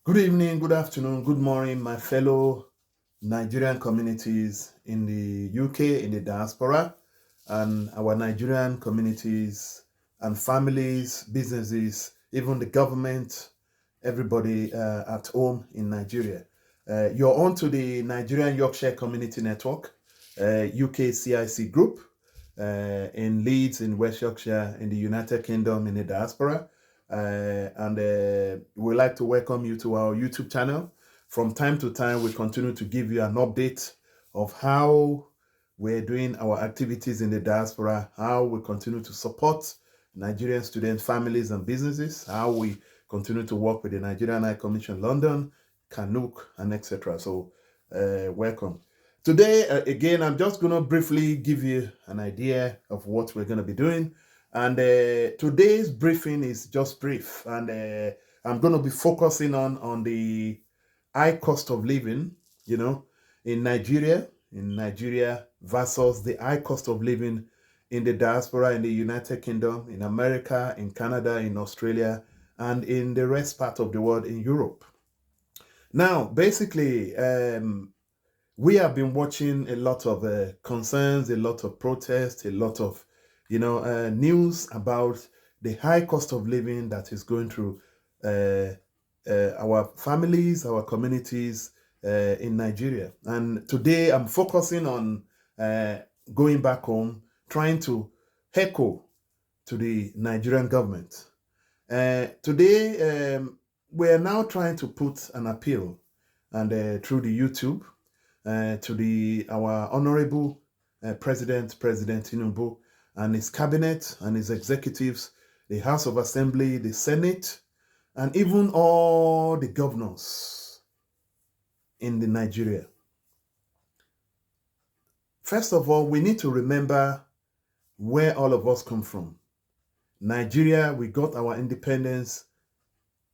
Good evening, good afternoon, good morning, my fellow Nigerian communities in the UK, in the diaspora, and our Nigerian communities and families, businesses, even the government, everybody at home in Nigeria. You're on to the Nigerian Yorkshire Community Network, UK CIC group in Leeds, in West Yorkshire, in the United Kingdom, in the diaspora. And we'd like to welcome you to our YouTube channel. From time to time, we continue to give you an update of how we're doing our activities in the diaspora, how we continue to support Nigerian student families and businesses, how we continue to work with the Nigerian High Commission London, Canuck, and etc. So, welcome. Today, again, I'm just going to briefly give you an idea of what we're going to be doing. And today's briefing is just brief. And I'm going to be focusing on the high cost of living, in Nigeria versus the high cost of living in the diaspora, in the United Kingdom, in America, in Canada, in Australia, and in the rest part of the world in Europe. Now, basically, we have been watching a lot of concerns, a lot of protests, a lot of, news about the high cost of living that is going through our families, our communities in Nigeria. And today I'm focusing on going back home, trying to echo to the Nigerian government. Today, we're now trying to put an appeal and through the YouTube to our honorable President Tinubu, and his cabinet and his executives, the House of Assembly, the Senate, and even all the governors in Nigeria. First of all, we need to remember where all of us come from. Nigeria, we got our independence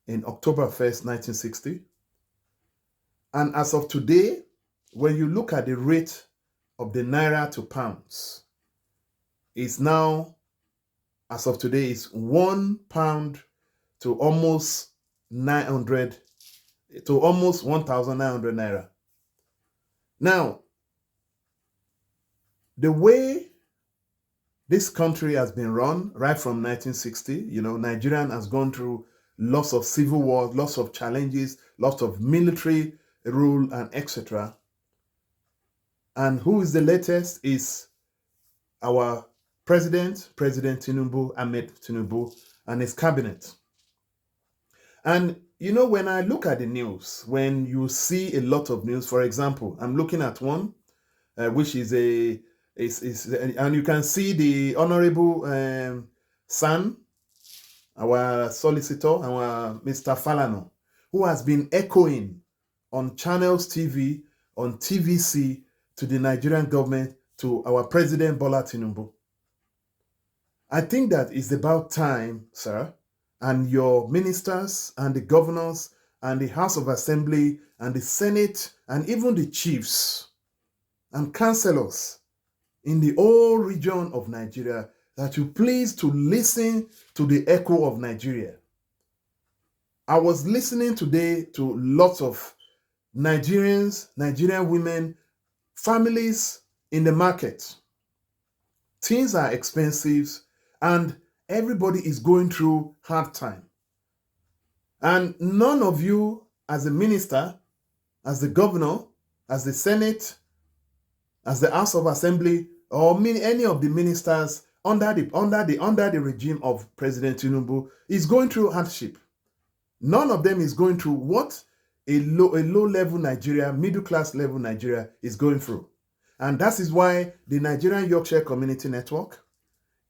in October 1st, 1960. And as of today, when you look at the rate of the naira to pounds, it's now, as of today, is 1 pound to almost 900, to almost 1,900 naira. Now, the way this country has been run right from 1960, Nigeria has gone through lots of civil wars, lots of challenges, lots of military rule, and etc. And who is the latest is our President Tinubu, Ahmed Tinubu, and his cabinet. And, when I look at the news, when you see a lot of news, for example, I'm looking at one, which is and you can see the Honorable son, our solicitor, our Mr. Falano, who has been echoing on Channels TV, on TVC, to the Nigerian government, to our President Bola Tinubu. I think that it's about time, sir, and your ministers and the governors and the House of Assembly and the Senate and even the chiefs and councillors in the whole region of Nigeria, that you please to listen to the echo of Nigeria. I was listening today to lots of Nigerian women, families in the market. Things are expensive and everybody is going through hard time. And none of you, as a minister, as the governor, as the Senate, as the House of Assembly, or any of the ministers under the regime of President Tinubu, is going through hardship. None of them is going through what a low level Nigeria, middle class level Nigeria is going through. And that is why the Nigerian Yorkshire Community Network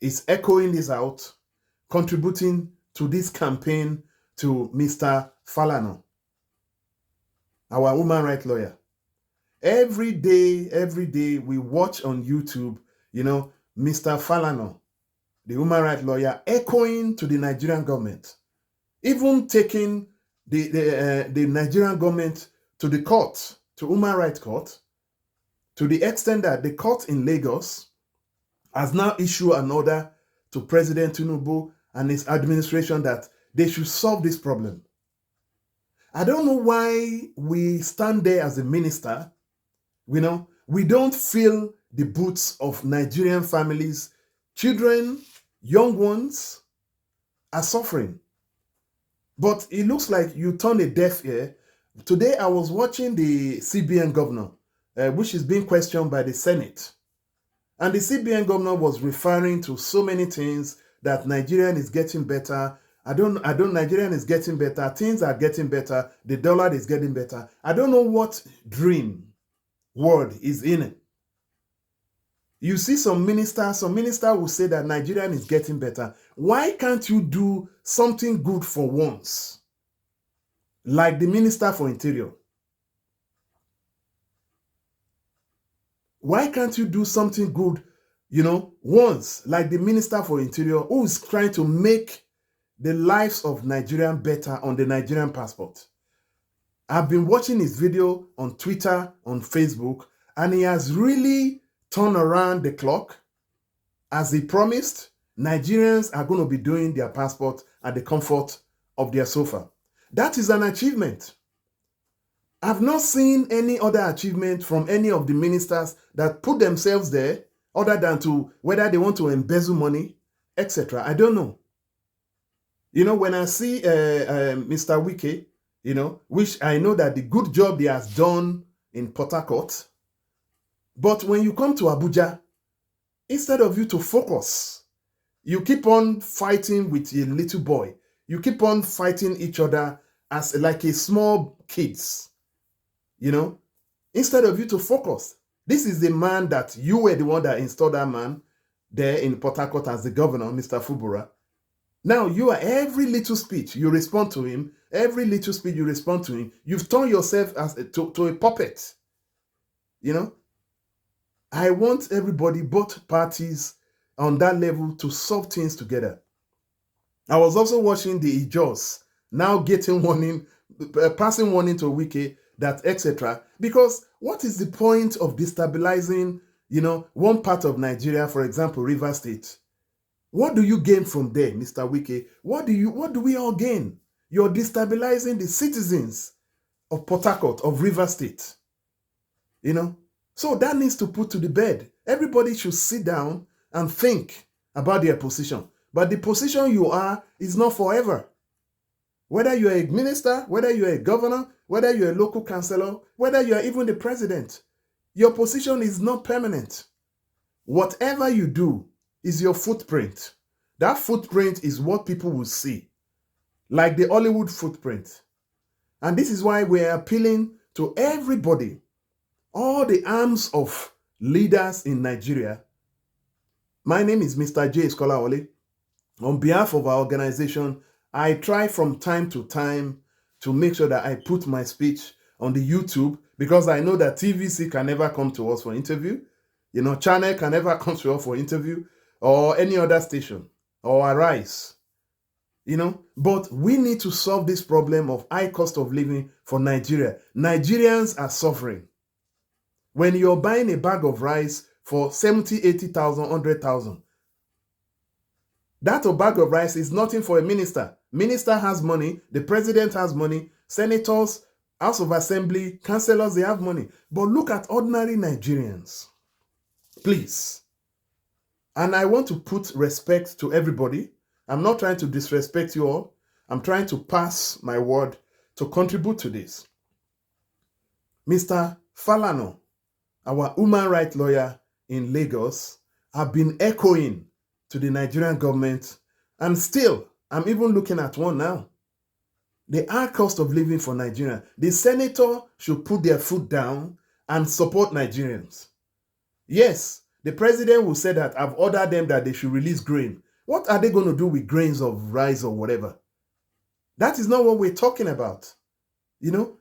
is echoing this out, contributing to this campaign to Mr. Falano, our human rights lawyer. Every day we watch on YouTube, Mr. Falano, the human rights lawyer, echoing to the Nigerian government, even taking the Nigerian government to the court, to human rights court, to the extent that the court in Lagos has now issued an order to President Tinubu and his administration that they should solve this problem. I don't know why we stand there as a minister, we don't feel the boots of Nigerian families. Children, young ones are suffering. But it looks like you turn a deaf ear. Today I was watching the CBN governor, which is being questioned by the Senate. And the CBN governor was referring to so many things, that Nigerian is getting better. Nigerian is getting better. Things are getting better. The dollar is getting better. I don't know what dream word is in it. You see some minister will say that Nigerian is getting better. Why can't you do something good for once? Like the Minister for Interior. Why can't you do something good, once, like the Minister for Interior, who is trying to make the lives of Nigerian better on the Nigerian passport? I've been watching his video on Twitter, on Facebook, and he has really turned around the clock. As he promised, Nigerians are going to be doing their passport at the comfort of their sofa. That is an achievement. I've not seen any other achievement from any of the ministers that put themselves there, other than to whether they want to embezzle money, etc. I don't know. When I see Mr. Wike, which I know that the good job he has done in Port Harcourt, but when you come to Abuja, instead of you to focus, you keep on fighting with a little boy. You keep on fighting each other as like a small kids. Instead of you to focus. This is the man that you were the one that installed that man there in Port Harcourt as the governor, Mr. Fubura. Now you are every little speech you respond to him. Every little speech you respond to him. You've turned yourself to a puppet. I want everybody, both parties, on that level to solve things together. I was also watching the Ijos now getting warning, passing warning to Wike that etc. Because what is the point of destabilizing, one part of Nigeria, for example, Rivers State? What do you gain from there, Mr. Wike? What do we all gain? You're destabilizing the citizens of Port Harcourt, of Rivers State. So that needs to put to the bed. Everybody should sit down and think about their position. But the position you are is not forever. Whether you're a minister, whether you're a governor, whether you're a local councillor, whether you're even the president, your position is not permanent. Whatever you do is your footprint. That footprint is what people will see, like the Hollywood footprint. And this is why we're appealing to everybody, all the arms of leaders in Nigeria. My name is Mr. J. Skolaole. On behalf of our organization, I try from time to time to make sure that I put my speech on the YouTube, because I know that TVC can never come to us for interview. Channel can never come to us for interview, or any other station, or Arise. But we need to solve this problem of high cost of living for Nigeria. Nigerians are suffering. When you're buying a bag of rice for 70, 80,000, 100,000, that bag of rice is nothing for a minister. Minister has money, the president has money, senators, House of Assembly, councillors, they have money. But look at ordinary Nigerians. Please. And I want to put respect to everybody. I'm not trying to disrespect you all. I'm trying to pass my word to contribute to this. Mr. Falano, our human rights lawyer in Lagos, have been echoing to the Nigerian government, and still, I'm even looking at one now. The high cost of living for Nigeria. The senator should put their foot down and support Nigerians. Yes, the president will say that I've ordered them that they should release grain. What are they going to do with grains of rice or whatever? That is not what we're talking about. The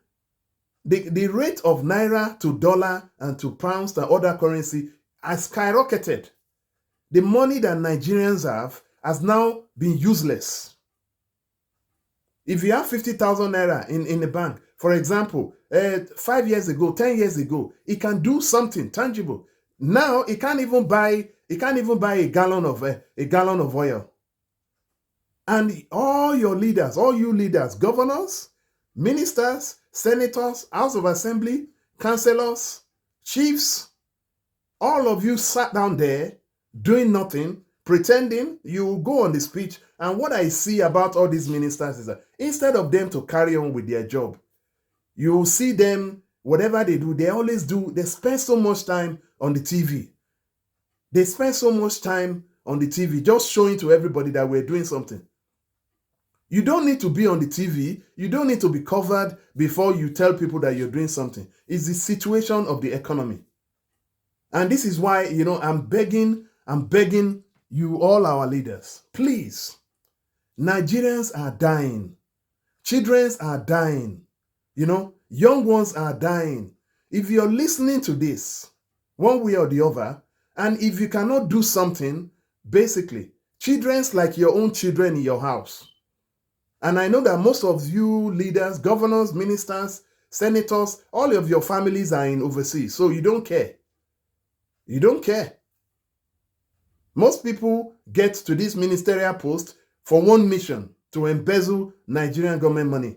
rate of naira to dollar and to pounds to other currency has skyrocketed. The money that Nigerians have has now been useless. If you have 50,000 naira in the bank, for example, 5 years ago, 10 years ago, it can do something tangible. Now it can't even buy a gallon of oil. And all you leaders, governors, Ministers, senators, House of Assembly, councillors, chiefs, all of you sat down there doing nothing, pretending you go on the speech. And what I see about all these ministers is that instead of them to carry on with their job, you see them, whatever they do, they spend so much time on the TV. They spend so much time on the TV just showing to everybody that we're doing something. You don't need to be on the TV. You don't need to be covered before you tell people that you're doing something. It's the situation of the economy. And this is why, I'm begging you, all our leaders, please. Nigerians are dying. Children are dying. Young ones are dying. If you're listening to this, one way or the other, and if you cannot do something, basically, children's like your own children in your house. And I know that most of you leaders, governors, ministers, senators, all of your families are in overseas, so you don't care. You don't care. Most people get to this ministerial post for one mission, to embezzle Nigerian government money.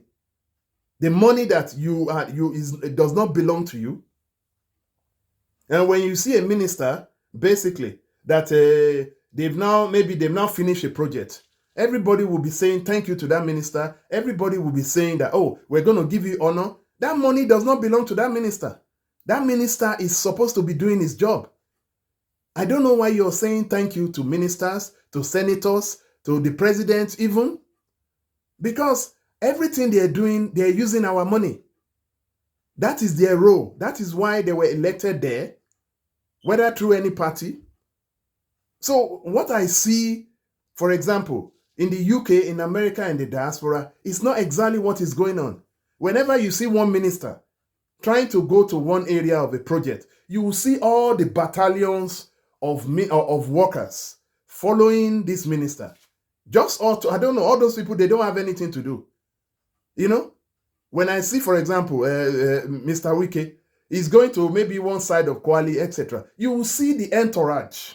The money that it does not belong to you. And when you see a minister, basically, that they've now finished a project, everybody will be saying thank you to that minister. Everybody will be saying that, oh, we're going to give you honor. That money does not belong to that minister. That minister is supposed to be doing his job. I don't know why you're saying thank you to ministers, to senators, to the president even. Because everything they're doing, they're using our money. That is their role. That is why they were elected there, whether through any party. So what I see, for example, in the UK, in America, and the diaspora, is not exactly what is going on. Whenever you see one minister trying to go to one area of a project, you will see all the battalions of workers following this minister. I don't know, all those people, they don't have anything to do. When I see, for example, Mr. Wike is going to maybe one side of Kwali, etc., you will see the entourage.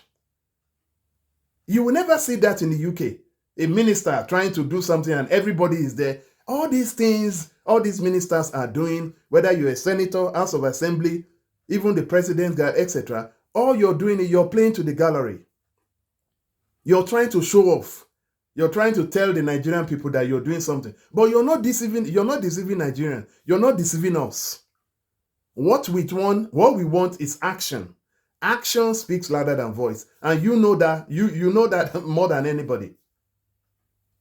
You will never see that in the UK. A minister trying to do something and everybody is there. All these things, all these ministers are doing, whether you're a senator, House of Assembly, even the president, etc., all you're doing is you're playing to the gallery. You're trying to show off. You're trying to tell the Nigerian people that you're doing something. But you're not deceiving Nigerians. You're not deceiving us. What we want is action. Action speaks louder than voice. And you know that more than anybody.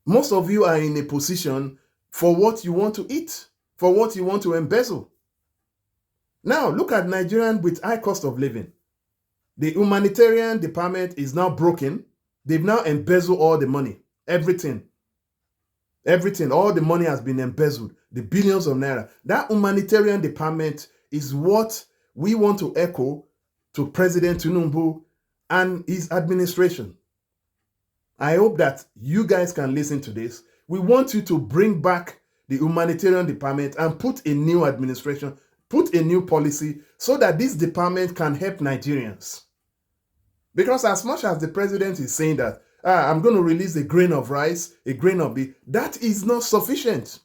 Most of you are in a position for what you want to eat, for what you want to embezzle. Now, look at Nigerians with high cost of living. The humanitarian department is now broken. They've now embezzled all the money. Everything, all the money has been embezzled, the billions of naira. That humanitarian department is what we want to echo to President Tinubu and his administration. I hope that you guys can listen to this. We want you to bring back the humanitarian department and put a new administration, put a new policy so that this department can help Nigerians. Because as much as the president is saying that, I'm going to release a grain of rice, a grain of beef, that is not sufficient.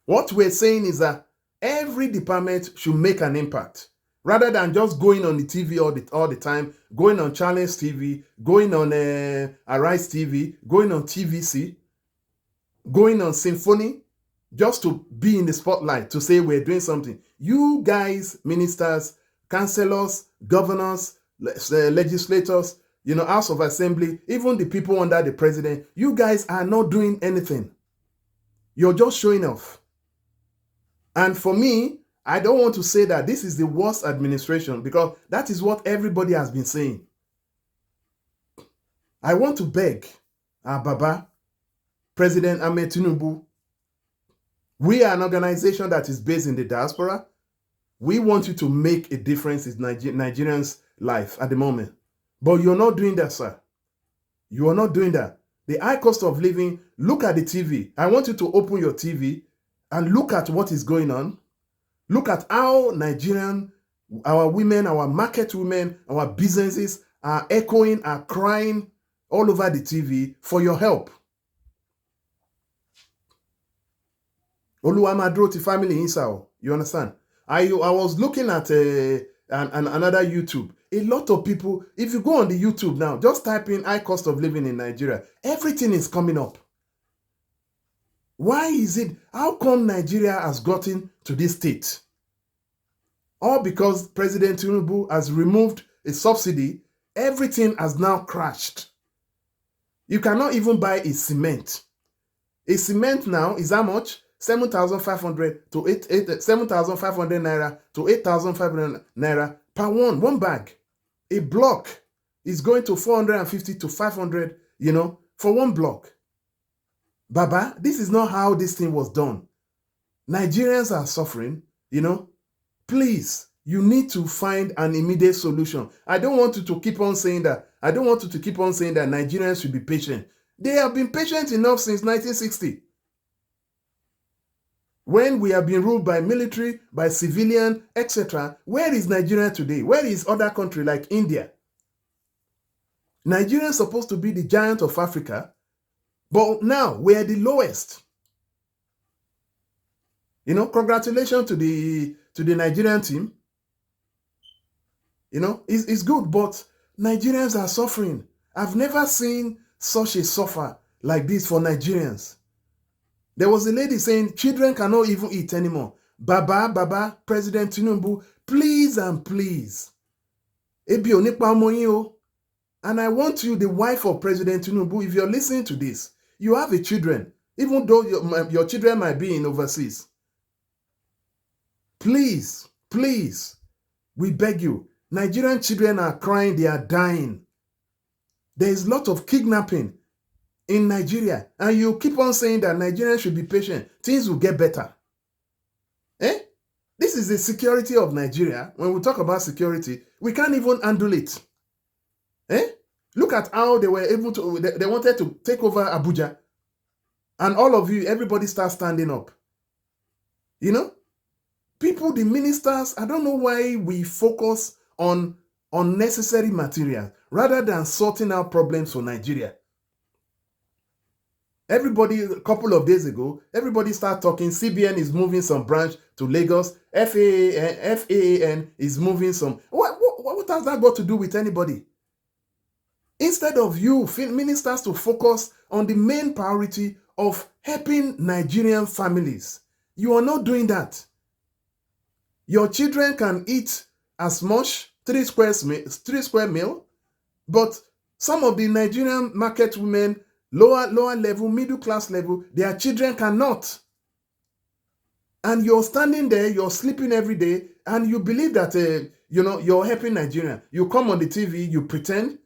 What we're saying is that every department should make an impact. Rather than just going on the TV all the time, going on Challenge TV, going on Arise TV, going on TVC, going on Symphony, just to be in the spotlight, to say we're doing something. You guys, ministers, councillors, governors, legislators, House of Assembly, even the people under the president, you guys are not doing anything. You're just showing off. And for me, I don't want to say that this is the worst administration, because that is what everybody has been saying. I want to beg our Baba, President Ahmed Tinubu. We are an organization that is based in the diaspora. We want you to make a difference in Nigerians' life at the moment. But you're not doing that, sir. You are not doing that. The high cost of living, look at the TV. I want you to open your TV and look at what is going on. Look at how our women, our market women, our businesses are echoing, are crying all over the TV for your help. Oluwamadro ti family insao. You understand? I was looking at another YouTube. A lot of people, if you go on the YouTube now, just type in high cost of living in Nigeria. Everything is coming up. Why is it? How come Nigeria has gotten to this state? All because President Tinubu has removed a subsidy, everything has now crashed. You cannot even buy a cement. A cement now is how much? 7,500 to 7,500 naira to 8,500 naira per one bag. A block is going to 450 to 500, for one block. Baba, this is not how this thing was done. Nigerians are suffering, Please, you need to find an immediate solution. I don't want you to keep on saying that. I don't want you to keep on saying that Nigerians should be patient. They have been patient enough since 1960. When we have been ruled by military, by civilian, etc., where is Nigeria today? Where is other country like India? Nigeria is supposed to be the giant of Africa, but now we are the lowest. Congratulations to the Nigerian team. It's good, but Nigerians are suffering. I've never seen such a suffer like this for Nigerians. There was a lady saying children cannot even eat anymore. Baba, President Tinubu, please and please. Ebi ò ní pa ọmọ yín o. And I want you, the wife of President Tinubu, if you're listening to this, you have a children, even though your children might be in overseas. Please, we beg you. Nigerian children are crying, they are dying. There is a lot of kidnapping in Nigeria, and you keep on saying that Nigerians should be patient. Things will get better. This is the security of Nigeria. When we talk about security, we can't even handle it. Look at how they were able to, they wanted to take over Abuja. And all of you, everybody starts standing up. People, the ministers, I don't know why we focus on unnecessary material rather than sorting out problems for Nigeria. Everybody, a couple of days ago, everybody started talking. CBN is moving some branch to Lagos. FAAN is moving some. What has that got to do with anybody? Instead of you, ministers, to focus on the main priority of helping Nigerian families, you are not doing that. Your children can eat as much, 3 square meal, but some of the Nigerian market women, lower level, middle class level, their children cannot. And you're standing there, you're sleeping every day, and you believe that you're helping Nigeria. You come on the TV, you pretend.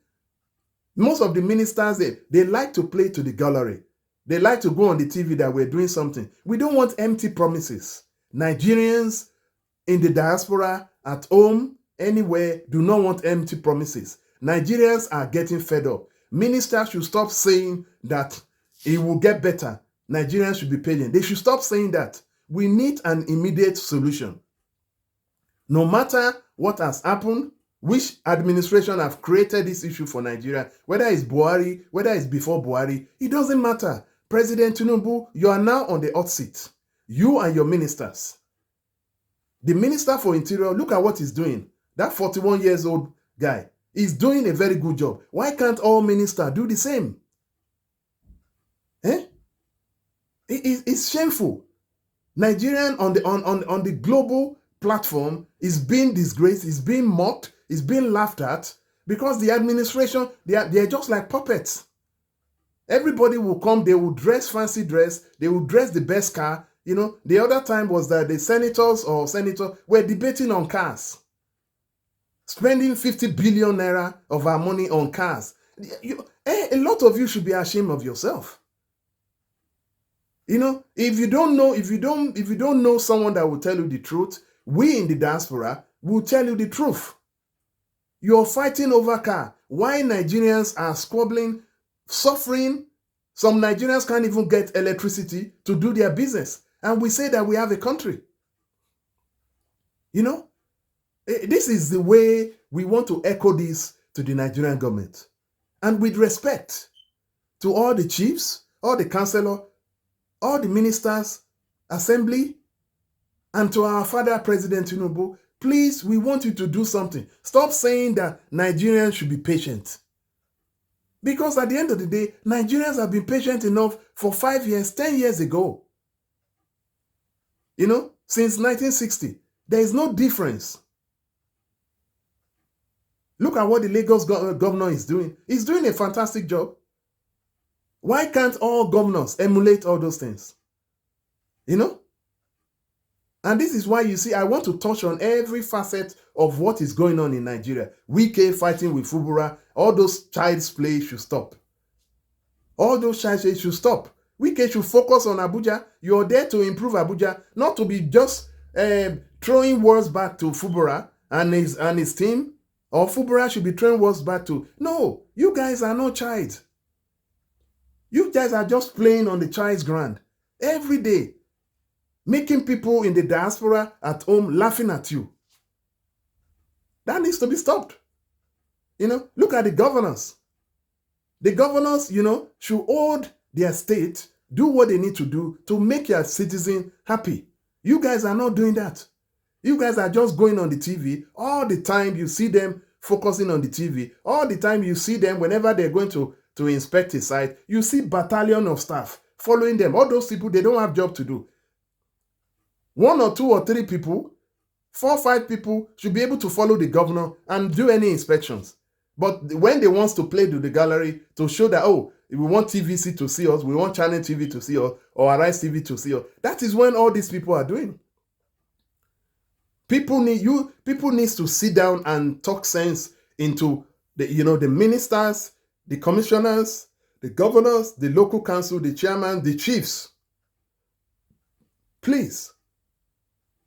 Most of the ministers, they like to play to the gallery. They like to go on the TV that we're doing something. We don't want empty promises. Nigerians in the diaspora, at home, anywhere, do not want empty promises. Nigerians are getting fed up. Ministers should stop saying that it will get better. Nigerians should be patient. They should stop saying that. We need an immediate solution. No matter what has happened, which administration have created this issue for Nigeria, whether it's Buhari, whether it's before Buhari, it doesn't matter. President Tinubu, you are now on the hot seat. You and your ministers. The Minister for Interior, look at what he's doing. That 41 years old guy is doing a very good job. Why can't all ministers do the same? It's shameful. Nigerian on the global platform is being disgraced, is being mocked, is being laughed at because the administration, they are just like puppets. Everybody will come, they will dress fancy dress, they will dress the best car. The other time was that the senators were debating on cars. Spending 50 billion naira of our money on cars. A lot of you should be ashamed of yourself. If you don't know someone that will tell you the truth, we in the diaspora will tell you the truth. You're fighting over car. Why Nigerians are squabbling, suffering. Some Nigerians can't even get electricity to do their business. And we say that we have a country. This is the way we want to echo this to the Nigerian government. And with respect to all the chiefs, all the councillors, all the ministers, Assembly and to our father, President Tinubu, please, we want you to do something. Stop saying that Nigerians should be patient. Because at the end of the day, Nigerians have been patient enough for 5 years, 10 years ago. You know, since 1960, there is no difference. Look at what the Lagos governor is doing. He's doing a fantastic job. Why can't all governors emulate all those things? You know? And this is why you see, I want to touch on every facet of what is going on in Nigeria. Wike fighting with Fubura, all those child's play should stop. All those child's play should stop. Wike should focus on Abuja. You're there to improve Abuja, not to be just throwing words back to Fubura and his team. Or Fubura should be throwing words back to. No, you guys are no child. You guys are just playing on the child's ground every day, making people in the diaspora at home laughing at you. That needs to be stopped. You know, look at the governors. The governors, you know, should hold their state, do what they need to do to make your citizen happy. You guys are not doing that. You guys are just going on the TV. All the time you see them focusing on the TV. All the time you see them whenever they're going to inspect a site, you see battalion of staff following them. All those people, they don't have job to do. 1 or 2 or 3 people, 4 or 5 people should be able to follow the governor and do any inspections. But when they want to play to the gallery to show that, oh, we want TVC to see us, we want Channel TV to see us, or Arise TV to see us, that is when all these people are doing. People need to sit down and talk sense into the ministers, the commissioners, the governors, the local council, the chairman, the chiefs. Please.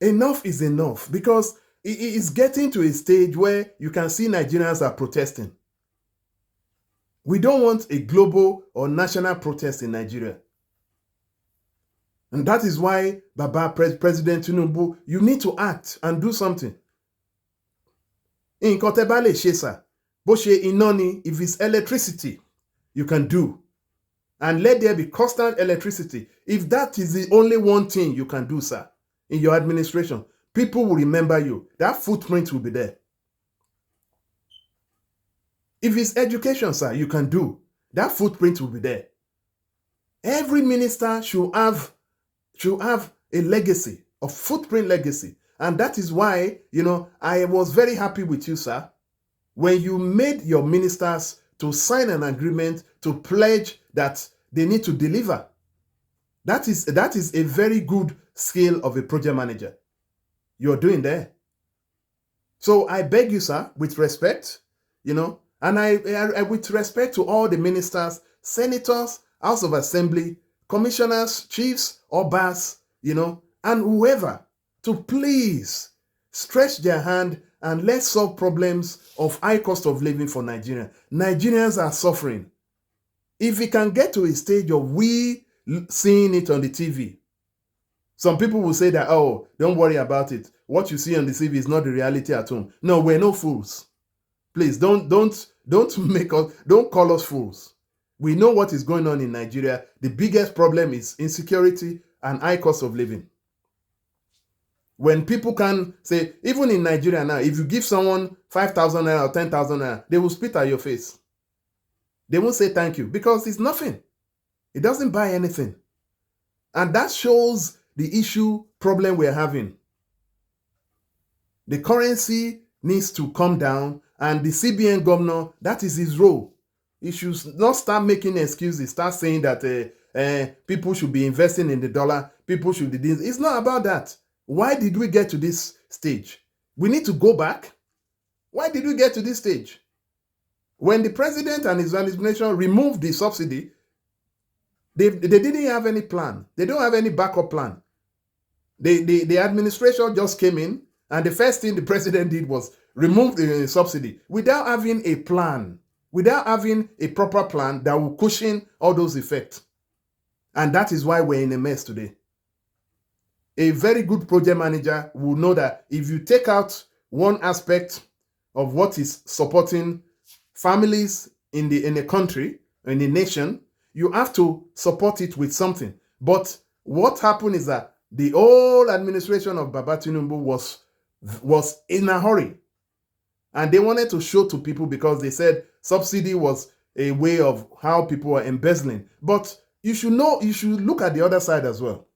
Enough is enough, because it is getting to a stage where you can see Nigerians are protesting. We don't want a global or national protest in Nigeria. And that is why, Baba, President Tinubu, you need to act and do something. In Kotebale Shesa, Boshe Inoni, if it's electricity, you can do. And let there be constant electricity. If that is the only one thing you can do, sir, in your administration, people will remember you. That footprint will be there. If it's education, sir, you can do. That footprint will be there. Every minister should have a legacy, a footprint legacy. And that is why, I was very happy with you, sir, when you made your ministers to sign an agreement to pledge that they need to deliver. That is a very good skill of a project manager. You're doing there. So I beg you, sir, with respect, and I with respect to all the ministers, senators, House of Assembly, commissioners, chiefs, obas, and whoever, to please stretch their hand and let's solve problems of high cost of living for Nigeria. Nigerians are suffering. If we can get to a stage of we seeing it on the TV, some people will say that, oh, don't worry about it. What you see on the TV is not the reality at home. No, we're no fools. Please don't call us fools. We know what is going on in Nigeria. The biggest problem is insecurity and high cost of living. When people can say, even in Nigeria now, if you give someone 5,000 naira or 10,000 naira, they will spit at your face. They won't say thank you because it's nothing. It doesn't buy anything. And that shows the problem we're having. The currency needs to come down, and the CBN governor, that is his role. He should not start making excuses, start saying that people should be investing in the dollar, people should do this. It's not about that. Why did we get to this stage? We need to go back. Why did we get to this stage? When the president and his administration removed the subsidy, they didn't have any plan. They don't have any backup plan. The administration just came in, and the first thing the president did was remove the subsidy without having a plan, without having a proper plan that will cushion all those effects. And that is why we're in a mess today. A very good project manager will know that if you take out one aspect of what is supporting families in a country, in a nation, you have to support it with something. But what happened is that The whole administration of Baba Tinubu was in a hurry. And they wanted to show to people because they said subsidy was a way of how people were embezzling. But you should look at the other side as well.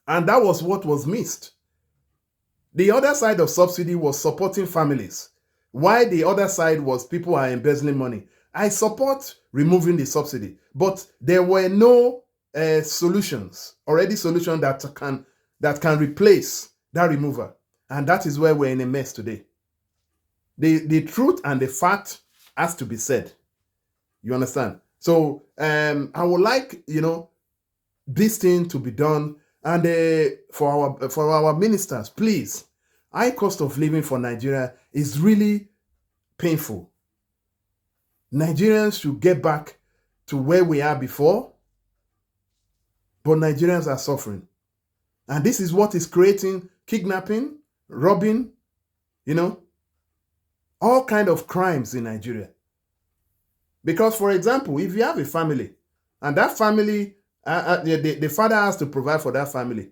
And that was what was missed. The other side of subsidy was supporting families, while the other side was people are embezzling money. I support removing the subsidy, but there were no solutions that can replace that removal. And that is where we're in a mess today. The truth and the fact has to be said. You understand? So I would like, this thing to be done. And for our ministers, please, high cost of living for Nigeria is really painful. Nigerians should get back to where we are before, but Nigerians are suffering. And this is what is creating kidnapping, robbing, all kinds of crimes in Nigeria. Because, for example, if you have a family, and that family, the father has to provide for that family.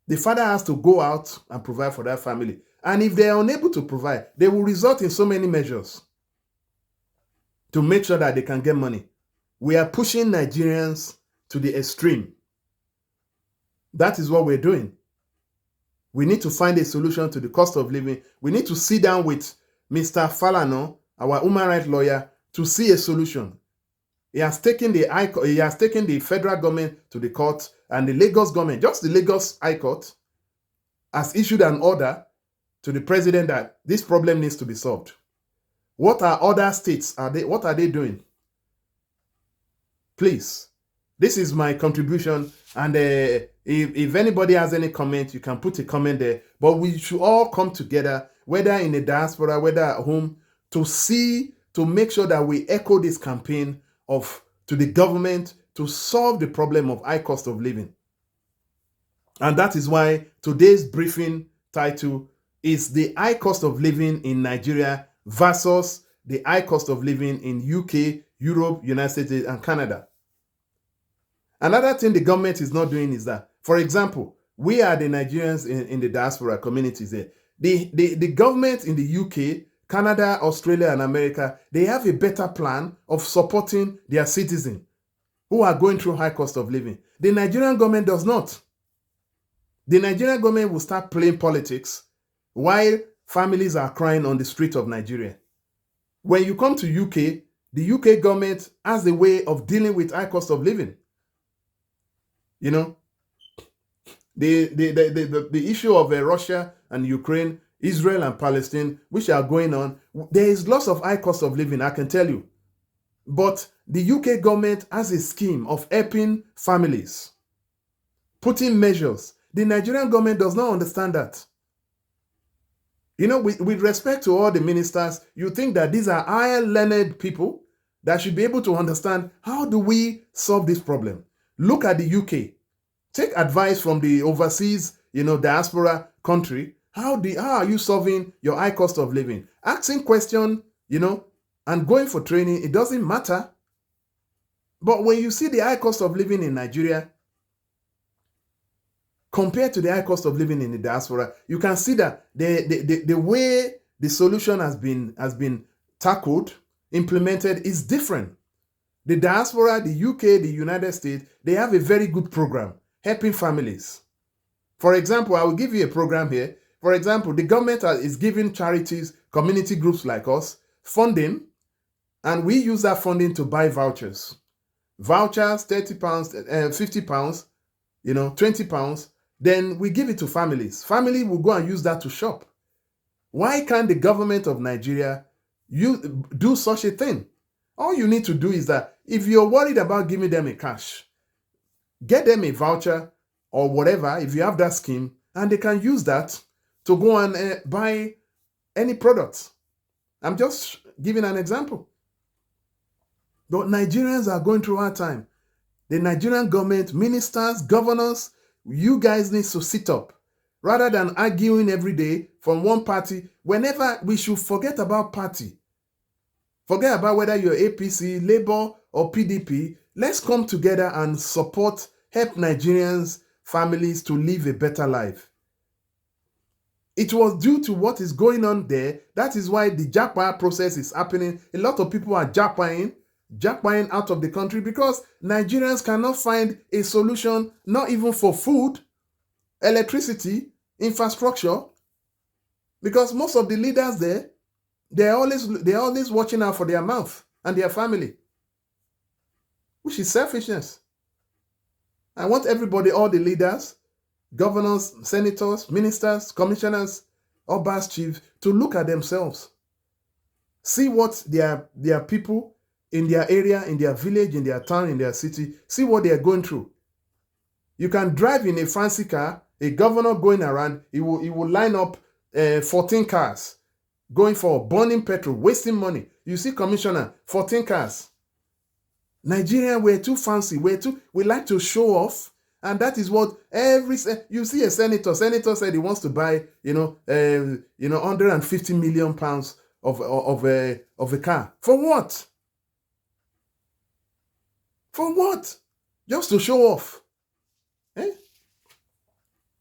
The father has to go out and provide for that family. And if they are unable to provide, they will resort in so many measures to make sure that they can get money. We are pushing Nigerians to the extreme. That is what we're doing. We need to find a solution to the cost of living. We need to sit down with Mr. Falana, our human rights lawyer, to see a solution. He has taken the federal government to the court, and the Lagos government, just the Lagos High Court, has issued an order to the president that this problem needs to be solved. What are other states? What are they doing? Please, this is my contribution. And if anybody has any comment, you can put a comment there. But we should all come together, whether in the diaspora, whether at home, to make sure that we echo this campaign to the government to solve the problem of high cost of living. And that is why today's briefing title is the high cost of living in Nigeria versus the high cost of living in UK, Europe, United States, and Canada. Another thing the government is not doing is that, for example, we are the Nigerians in the diaspora communities there. The government in the UK, Canada, Australia, and America, they have a better plan of supporting their citizens who are going through high cost of living. The Nigerian government does not. The Nigerian government will start playing politics while families are crying on the street of Nigeria. When you come to UK, the UK government has a way of dealing with high cost of living. The issue of Russia and Ukraine, Israel and Palestine, which are going on, there is lots of high cost of living, I can tell you. But the UK government has a scheme of helping families, putting measures. The Nigerian government does not understand that. With respect to all the ministers, you think that these are higher learned people that should be able to understand how do we solve this problem. Look at the UK. Take advice from the overseas, diaspora country. How are you solving your high cost of living? Asking questions, and going for training, it doesn't matter. But when you see the high cost of living in Nigeria compared to the high cost of living in the diaspora, you can see that the way the solution has been tackled, implemented is different. The diaspora, the UK, the United States, they have a very good program helping families. For example, I will give you a program here. For example, the government is giving charities, community groups like us, funding, and we use that funding to buy vouchers. Vouchers, £30, £50, £20. Then we give it to families. Family will go and use that to shop. Why can't the government of Nigeria do such a thing? All you need to do is that if you're worried about giving them a cash, get them a voucher or whatever, if you have that scheme, and they can use that to go and buy any product. I'm just giving an example. But Nigerians are going through a hard time. The Nigerian government, ministers, governors, you guys need to sit up. Rather than arguing every day from one party, whenever we should forget about party. Forget about whether you're APC, Labour, or PDP. Let's come together and help Nigerians families to live a better life. It was due to what is going on there. That is why the japa process is happening. A lot of people are japaing out of the country because Nigerians cannot find a solution, not even for food, electricity, infrastructure. Because most of the leaders there, they're always watching out for their mouth and their family, which is selfishness. I want everybody, all the leaders, governors, senators, ministers, commissioners, obas, chiefs, to look at themselves. See what their people in their area, in their village, in their town, in their city, see what they are going through. You can drive in a fancy car, a governor going around, he will line up 14 cars, going for burning petrol, wasting money. You see commissioner, 14 cars. Nigeria, we're too fancy. We like to show off. And that is what you see a senator said he wants to buy, 150 million pounds of a car. For what? For what? Just to show off. Eh?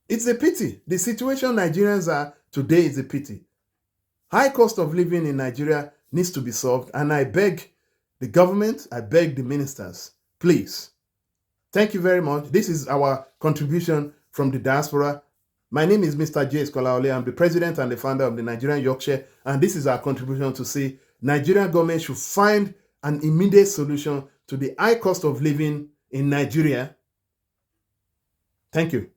It's a pity. The situation Nigerians are today is a pity. High cost of living in Nigeria needs to be solved. And I beg the government, I beg the ministers, please. Thank you very much. This is our contribution from the diaspora. My name is Mr. J. Skolaole. I'm the president and the founder of the Nigerian Yorkshire. And this is our contribution to say Nigerian government should find an immediate solution to the high cost of living in Nigeria. Thank you.